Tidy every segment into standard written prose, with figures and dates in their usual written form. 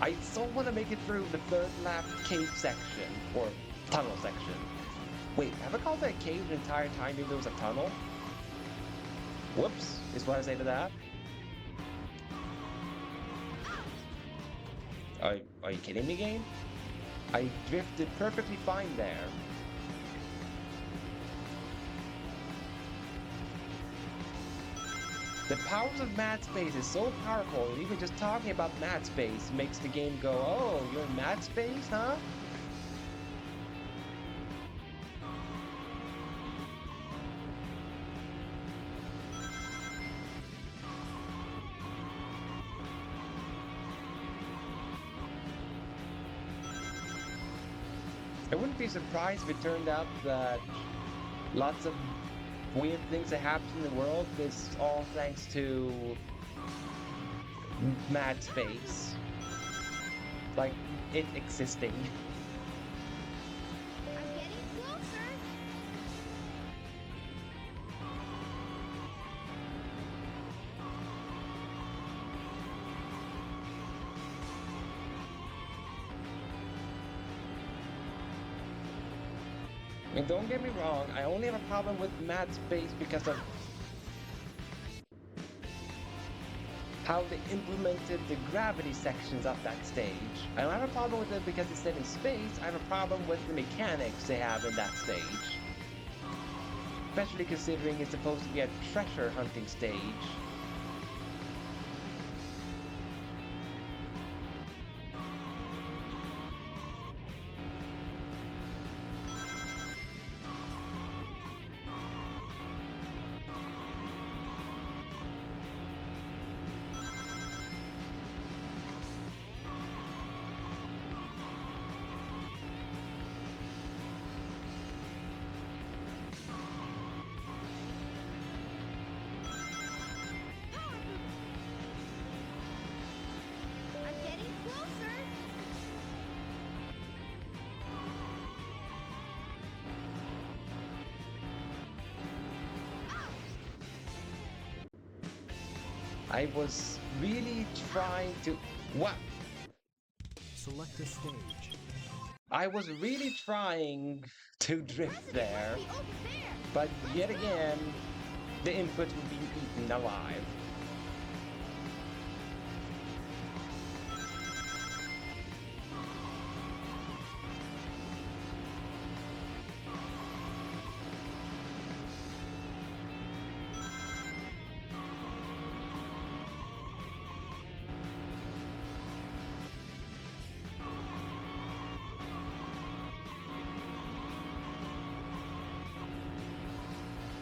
I so want to make it through the third lap cave section, or tunnel section. Wait, have I called that a cave the entire time even though it was a tunnel? Whoops, is what I say to that. Are you kidding me, game? I drifted perfectly fine there. The powers of mad space is so powerful, and even just talking about mad space makes the game go, oh, you're in mad space, huh? I wouldn't be surprised if it turned out that lots of weird things that happen in the world is all thanks to mad space. Like, it existing. I'm getting closer. And don't get me wrong, I only have a problem with mad space because of how they implemented the gravity sections of that stage. I don't have a problem with it because it's set in space, I have a problem with the mechanics they have in that stage. Especially considering it's supposed to be a treasure hunting stage. I'm getting closer. I was really trying to... What? Select a stage. I was really trying to The drift president there, must be over there. but yet Let's go. again, the input would be eaten alive.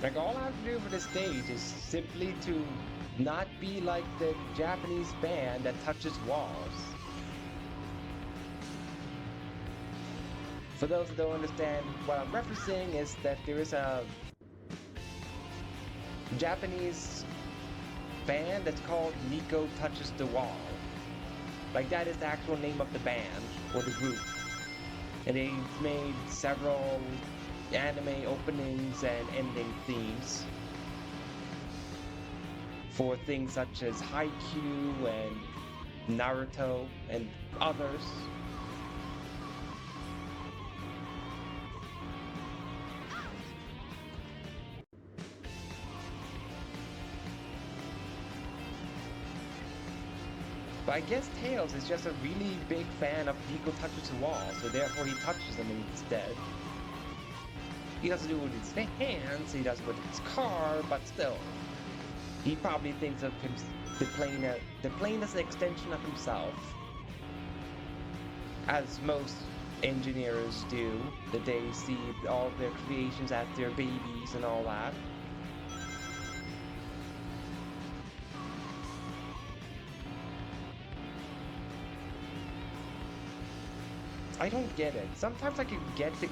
Like, all I have to do for this stage is simply to not be like the Japanese band that touches walls. For those that don't understand, what I'm referencing is that there is a Japanese band that's called Nico Touches the Wall. Like, that is the actual name of the band, or the group. And they've made several anime openings and ending themes for things such as Haikyuu and Naruto and others. But I guess Tails is just a really big fan of Nico touches the wall, so therefore he touches them instead. He doesn't do it with his hands, he does it with his car, but still. He probably thinks of him, the plane as an extension of himself. As most engineers do, that they see all their creations as their babies and all that. I don't get it. Sometimes I can get the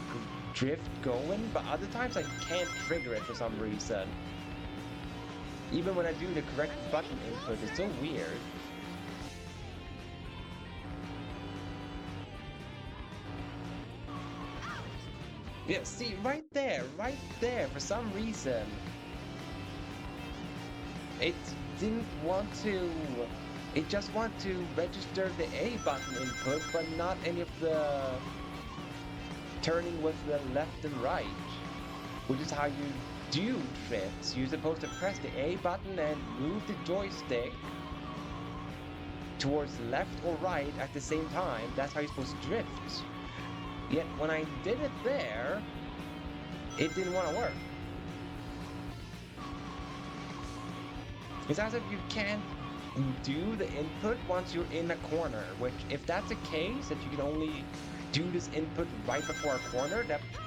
drift going, but other times I can't trigger it for some reason. Even when I do the correct button input, it's so weird. Yeah, see, right there, for some reason, it didn't want to It just wants to register the A button input, but not any of the turning with the left and right, which is how you do drifts. You're supposed to press the A button and move the joystick towards left or right at the same time. That's how you're supposed to drift. Yet when I did it there, it didn't want to work. It's as if you can't do the input once you're in a corner, which if that's the case, that you can only do this input right before a corner,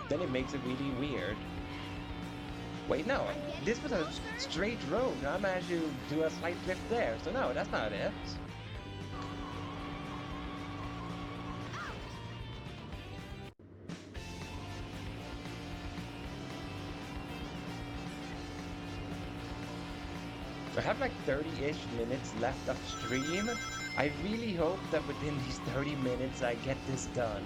then it makes it really weird. Wait, no, this was a straight road, and I managed to do a slight drift there, so no, that's not it. I have like 30-ish minutes left of stream. I really hope that within these 30 minutes I get this done.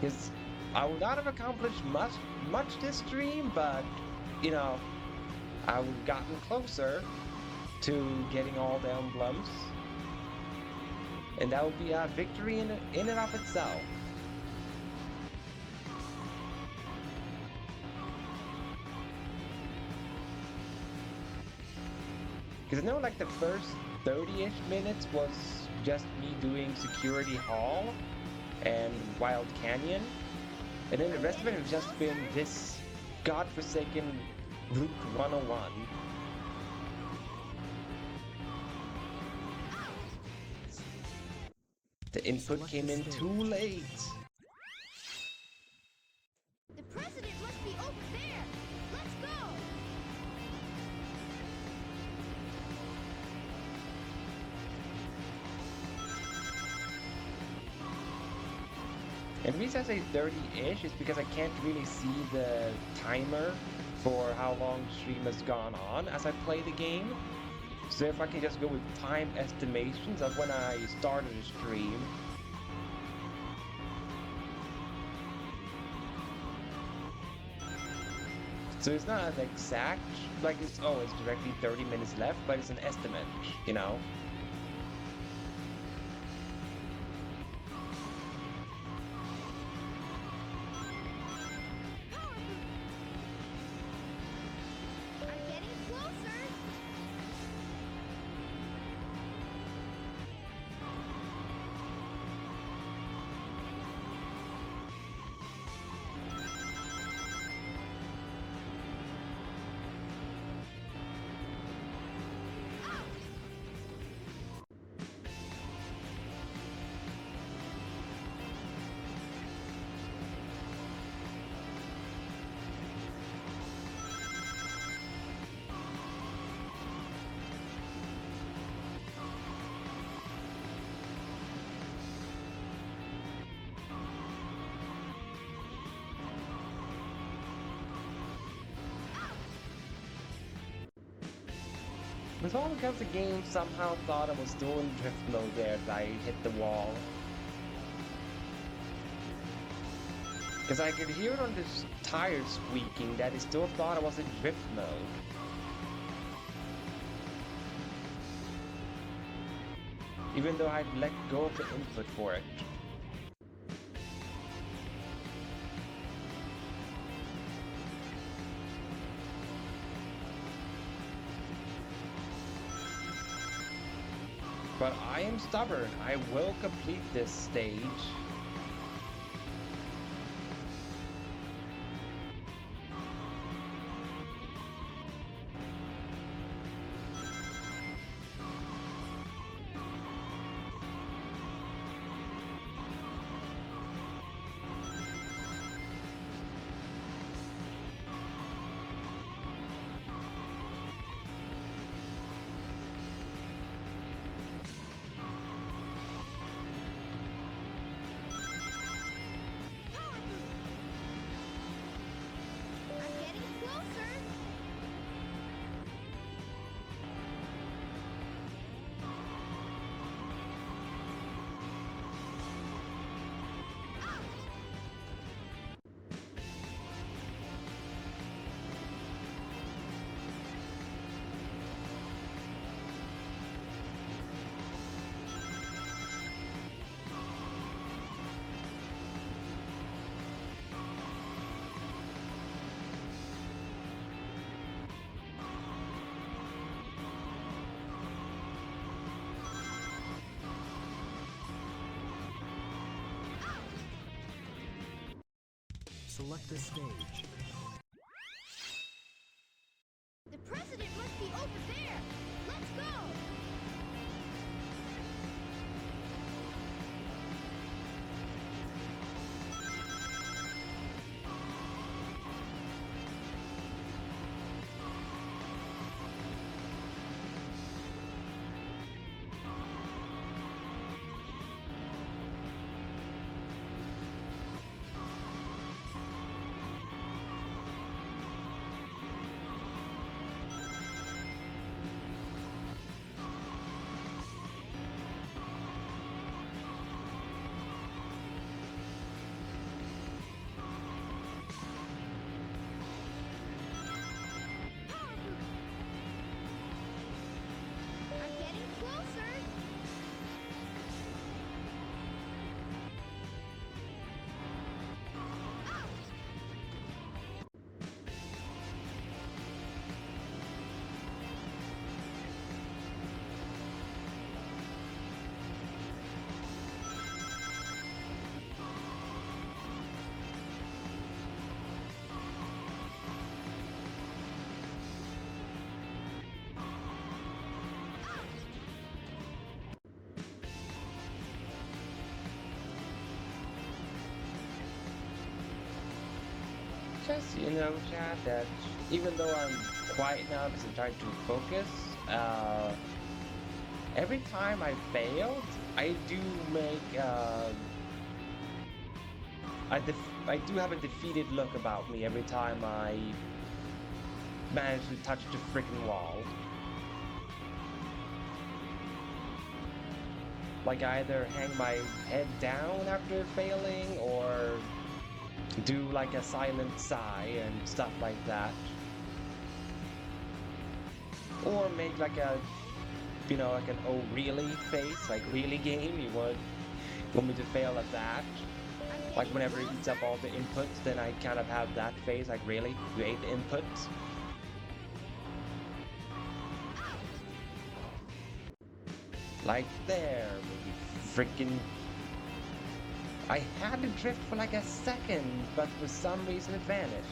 Because I would not have accomplished much this stream, but, you know, I would have gotten closer to getting all the emblems. And that would be a victory in and of itself. Because I know like the first 30-ish minutes was just me doing Security Hall and Wild Canyon. And then the rest of it has just been this godforsaken Route 101. The input came in too late. The president must be over there. Let's go. And the reason I say 30-ish is because I can't really see the timer for how long the stream has gone on as I play the game. So if I can just go with time estimations of when I started the stream. So it's not an exact, like it's directly 30 minutes left, but it's an estimate, you know? I'm getting closer. It's all because the game somehow thought I was still in drift mode there that I hit the wall. Because I could hear it on this tire squeaking that it still thought I was in drift mode. Even though I'd let go of the input for it. But I am stubborn. I will complete this stage. Select a stage. The president must be over there. Let's go. I'm getting closer. Just, chat, that even though I'm quiet now because I'm trying to focus, every time I failed, I do make, I do have a defeated look about me every time I manage to touch the freaking wall. Like, I either hang my head down after failing, or do like a silent sigh and stuff like that. Or make like a, like an oh really face, like really game, you want me to fail at that? Like whenever it eats up all the inputs, then I kind of have that face, like really? You ate the inputs? Like there, maybe freaking... I had to drift for like a second, but for some reason it vanished.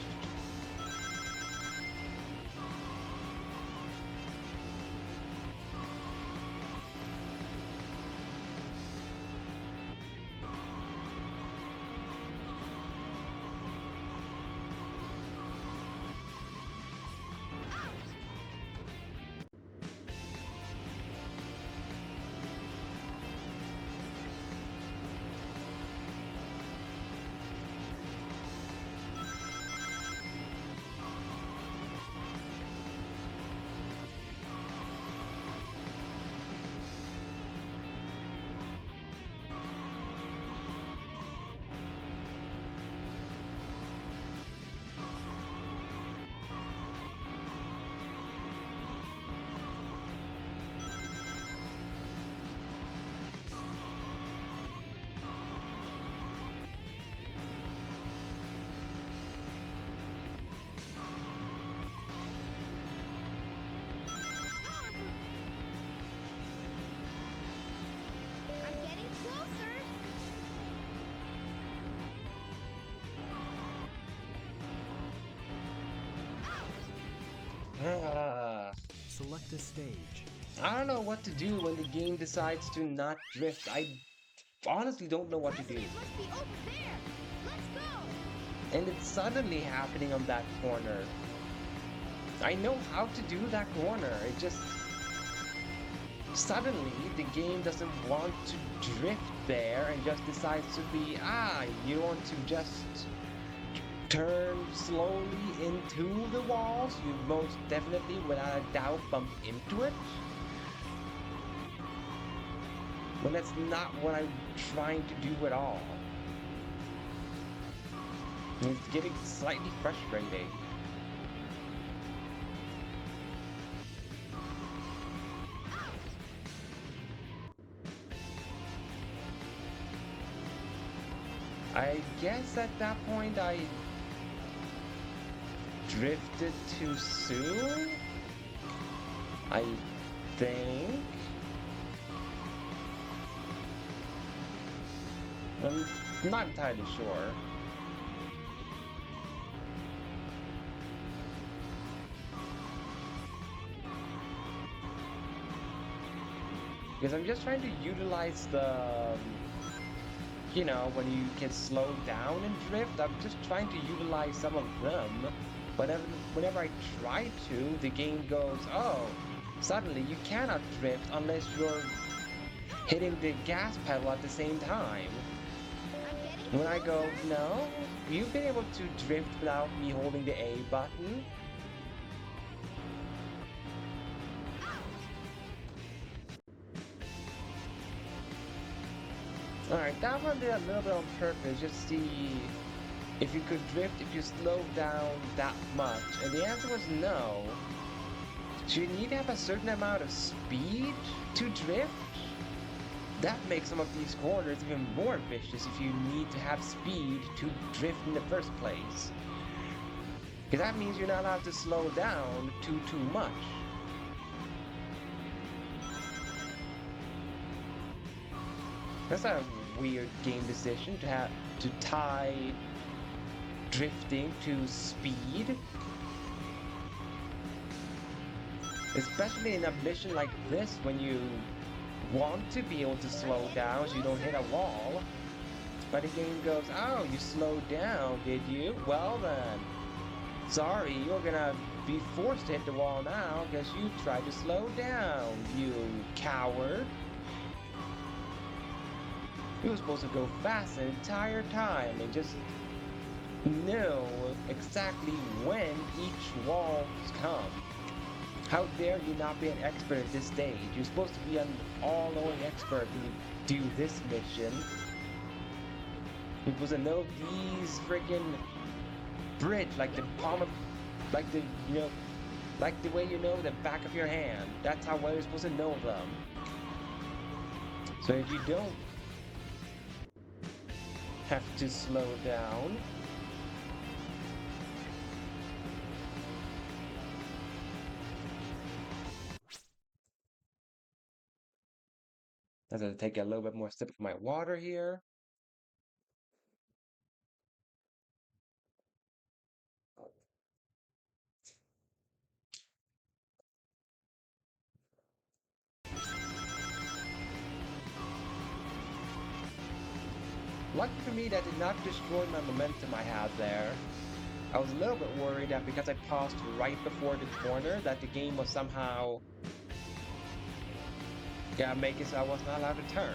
Select a stage. I don't know what to do when the game decides to not drift. I honestly don't know what to do. It must be over there. Let's go. And it's suddenly happening on that corner. I know how to do that corner. It just... Suddenly, the game doesn't want to drift there and just decides to be, you want to just turn slowly into the walls. You most definitely, without a doubt, bump into it. When that's not what I'm trying to do at all. It's getting slightly frustrating. I guess at that point I drifted too soon? I think? I'm not entirely sure. Because I'm just trying to utilize the, you know, when you can slow down and drift, I'm just trying to utilize some of them. Whenever I try to, the game goes, oh, suddenly you cannot drift unless you're hitting the gas pedal at the same time. I'm getting When I go, closer. no, you've been able to drift without me holding the A button. Alright, that one did a little bit on purpose, just to see if you could drift if you slow down that much. And the answer was no. So you need to have a certain amount of speed to drift? That makes some of these corners even more vicious if you need to have speed to drift in the first place. Because that means you're not allowed to slow down too much. That's a weird game decision to tie drifting to speed. Especially in a mission like this when you want to be able to slow down so you don't hit a wall. But the game goes, oh, you slowed down, did you? Well then, sorry, you're gonna be forced to hit the wall now because you tried to slow down, you coward. You were supposed to go fast the entire time and just know exactly when each wall comes. How dare you not be an expert at this stage? You're supposed to be an all-knowing expert when you do this mission. You're supposed to know these freaking bridge like the palm of, like the, you know, like the way you know the back of your hand. That's how well you're supposed to know them. So if you don't have to slow down, I'm gonna take a little bit more sip of my water here. Lucky for me, that did not destroy my momentum I had there. I was a little bit worried that because I paused right before the corner, that the game was somehow make it so I was not allowed to turn.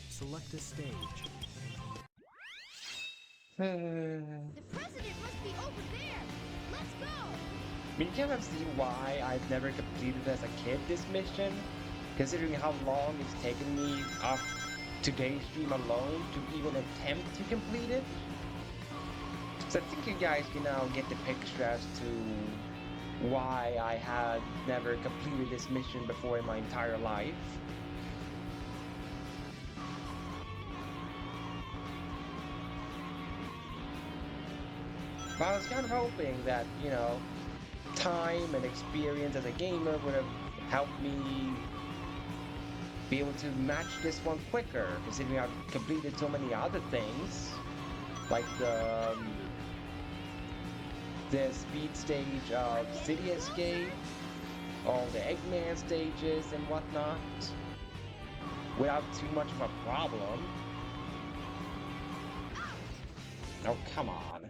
Select a stage. The president must be over there. Let's go. I mean, you kind of see why I've never completed as a kid this mission, considering how long it's taken me off today's stream alone to even attempt to complete it. So I think you guys can now get the picture as to why I had never completed this mission before in my entire life. But I was kind of hoping that, you know, time and experience as a gamer would have helped me be able to match this one quicker, considering I've completed so many other things, like the speed stage of City Escape, all the Eggman stages and whatnot, without too much of a problem. Oh, come on.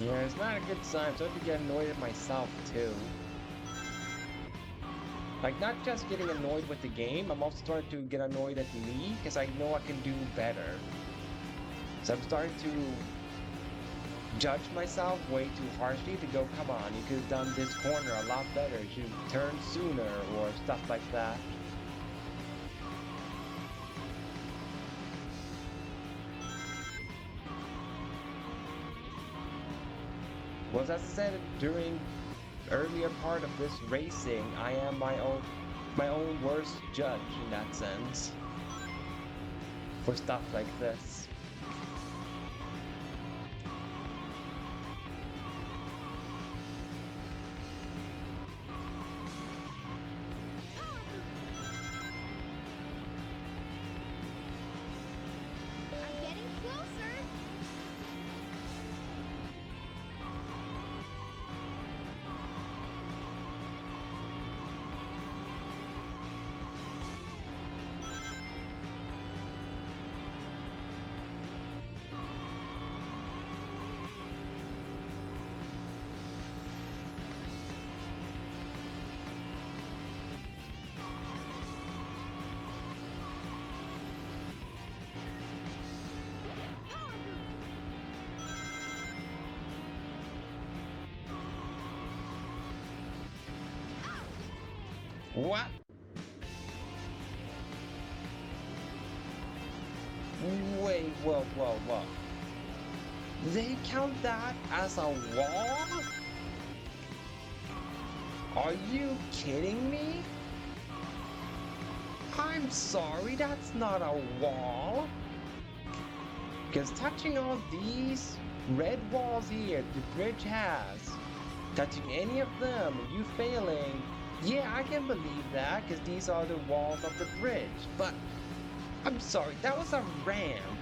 Yeah, it's not a good sign. So I have to get annoyed at myself too. Like, not just getting annoyed with the game, I'm also starting to get annoyed at me because I know I can do better. So I'm starting to judge myself way too harshly to go, come on, you could have done this corner a lot better, you should have turned sooner, or stuff like that. Well, as I said during earlier part of this racing, I am my own worst judge in that sense for stuff like this. I'm getting closer. What? Wait, whoa. They count that as a wall? Are you kidding me? I'm sorry, that's not a wall. Because touching all these red walls here the bridge has, touching any of them, you failing, yeah, I can believe that, because these are the walls of the bridge, but I'm sorry, that was a ramp.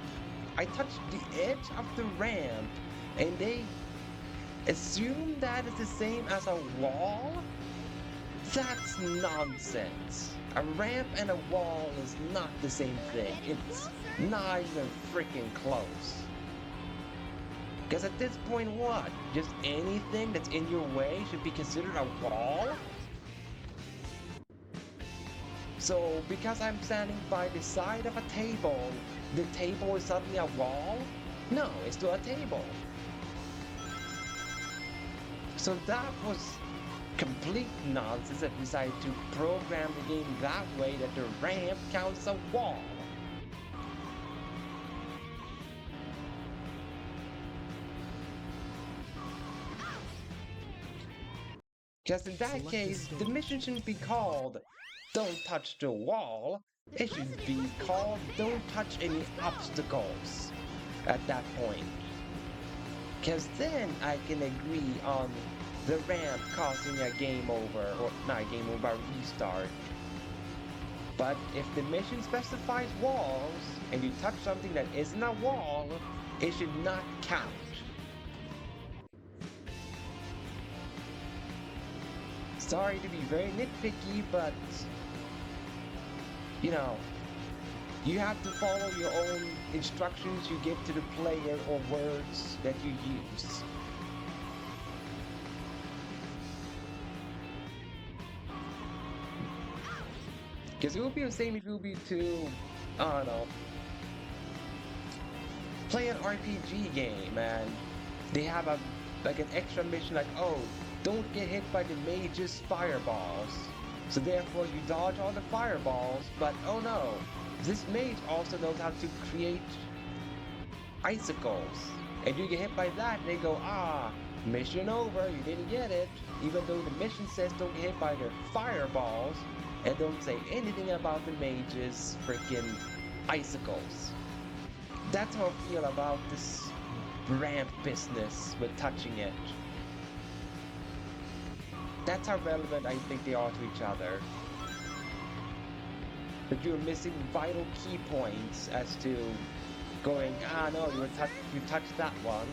I touched the edge of the ramp, and they assume that is the same as a wall? That's nonsense. A ramp and a wall is not the same thing. It's not even freaking close. Because at this point, what? Just anything that's in your way should be considered a wall? So, because I'm standing by the side of a table, the table is suddenly a wall? No, it's still a table. So that was complete nonsense that decided to program the game that way that the ramp counts as a wall. Because in that case, the mission shouldn't be called Don't Touch the Wall. It should be called Don't Touch Any Obstacles at that point. Because then I can agree on the ramp causing a game over, or not a game over, a restart. But if the mission specifies walls, and you touch something that isn't a wall, it should not count. Sorry to be very nitpicky, but you know, you have to follow your own instructions you give to the player or words that you use. Because it would be the same if you would be to, I don't know, play an RPG game and they have an extra mission like, oh, don't get hit by the mage's fireballs. So therefore you dodge all the fireballs, but oh no, this mage also knows how to create icicles. And you get hit by that, and they go, ah, mission over, you didn't get it. Even though the mission says don't get hit by the fireballs, and don't say anything about the mage's freaking icicles. That's how I feel about this ramp business with touching it. That's how relevant I think they are to each other. But you're missing vital key points as to going, ah no, you touched that one.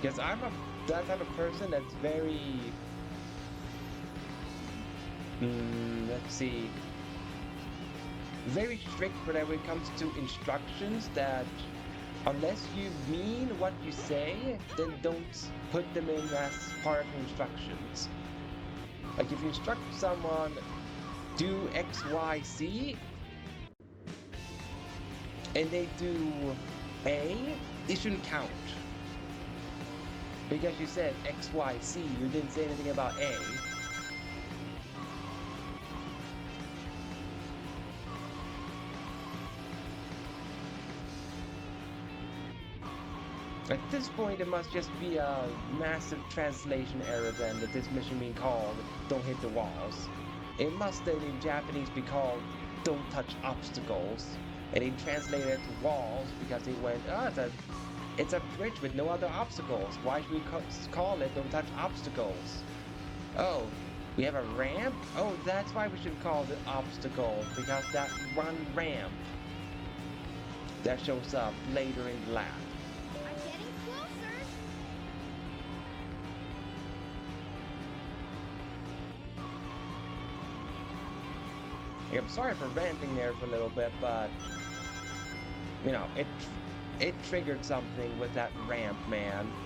Because I'm that type of person that's very let's see, very strict whenever it comes to instructions, that unless you mean what you say, then don't put them in as part of the instructions. Like if you instruct someone, do X, Y, Z, and they do A, it shouldn't count. Because you said X, Y, C, you didn't say anything about A. At this point, it must just be a massive translation error then that this mission being called Don't Hit the Walls. It must then in Japanese be called Don't Touch Obstacles. And they translated it to walls because they went, oh, it's a bridge with no other obstacles. Why should we call it Don't Touch Obstacles? Oh, we have a ramp? Oh, that's why we should call it obstacles, because that one ramp that shows up later in the lap. I'm getting closer. Yeah, I'm sorry for ranting there for a little bit, but you know, it triggered something with that ramp, man.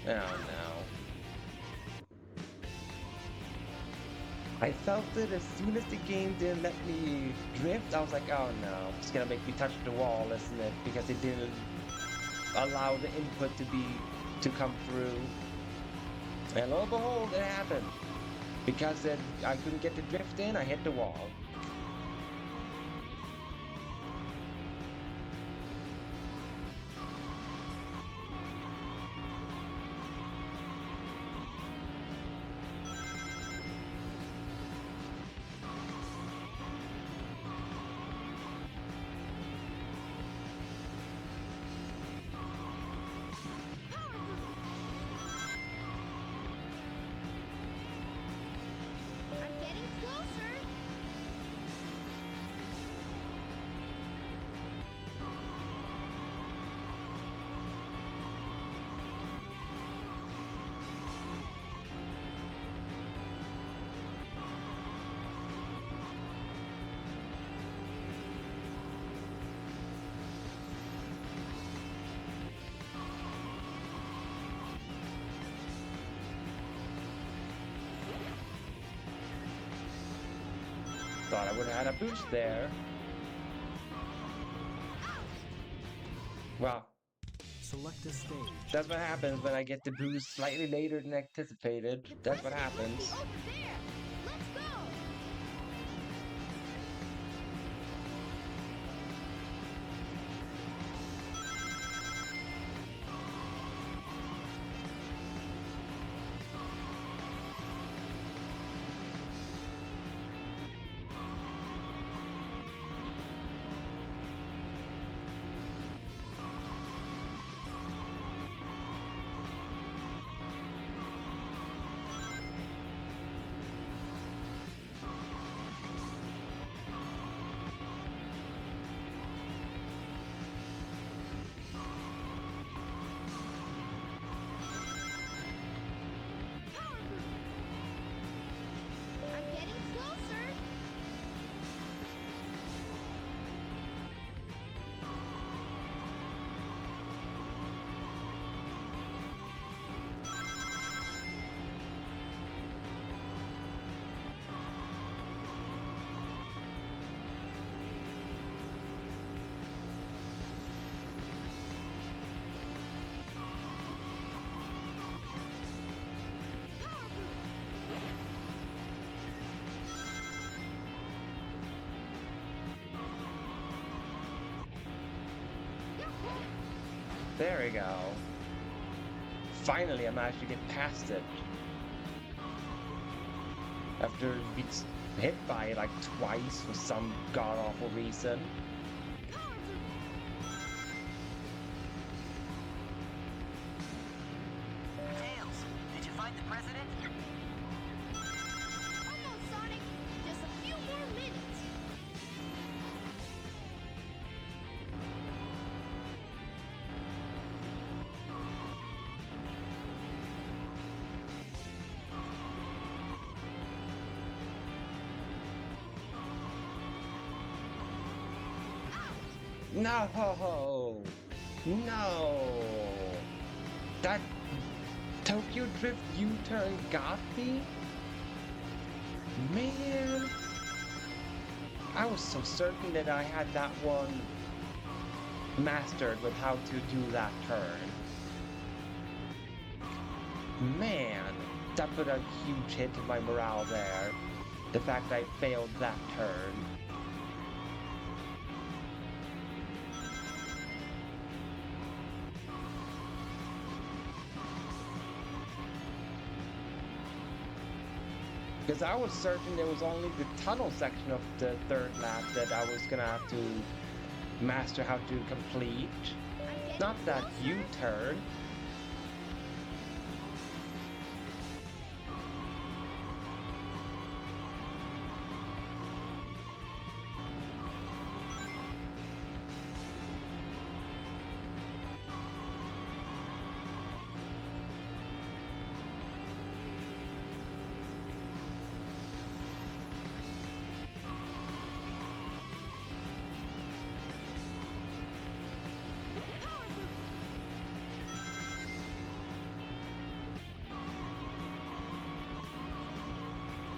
Oh no. I felt it as soon as the game didn't let me drift. I was like, oh no, it's gonna make me touch the wall, isn't it? Because it didn't allow the input to come through. And lo and behold, it happened. Because I couldn't get the drift in, I hit the wall. I'm getting closer. Thought I would have had a boost there. Well, Select a stage. that's what happens when I get the boost slightly later than anticipated. The That's what president must happens. be over there. Let's go. I'm getting closer. There we go. Finally, I managed to get past it. After being hit by it like twice for some god-awful reason. Tails, did you find the president? Almost, Sonic. Just a few more minutes. No! No! That Tokyo Drift U-turn got me? Man! I was so certain that I had that one mastered with how to do that turn. Man, that put a huge hit to my morale there. The fact I failed that turn. Because I was certain there was only the tunnel section of the third lap that I was gonna have to master how to complete. I'm getting Not that closer. U-turn. Power move.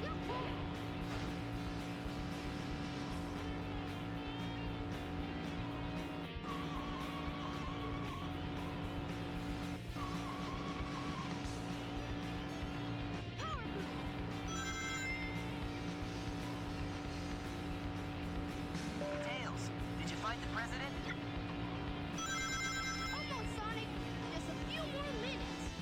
Yahoo! Power move. Tails, did you find the president? Almost, Sonic. Just a few more minutes.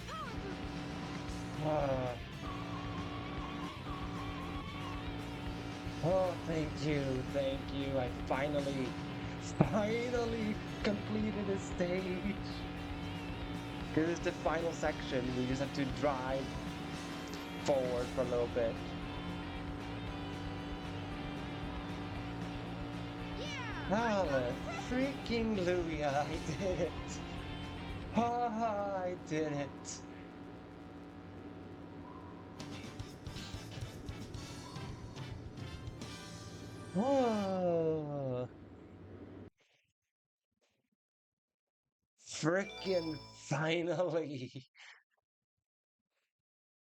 Power move. Ah. Oh, thank you, thank you. I finally completed a stage. This is the final section. We just have to drive forward for a little bit. Yeah! Freaking Louie, I did it. I did it. Oh, freaking finally.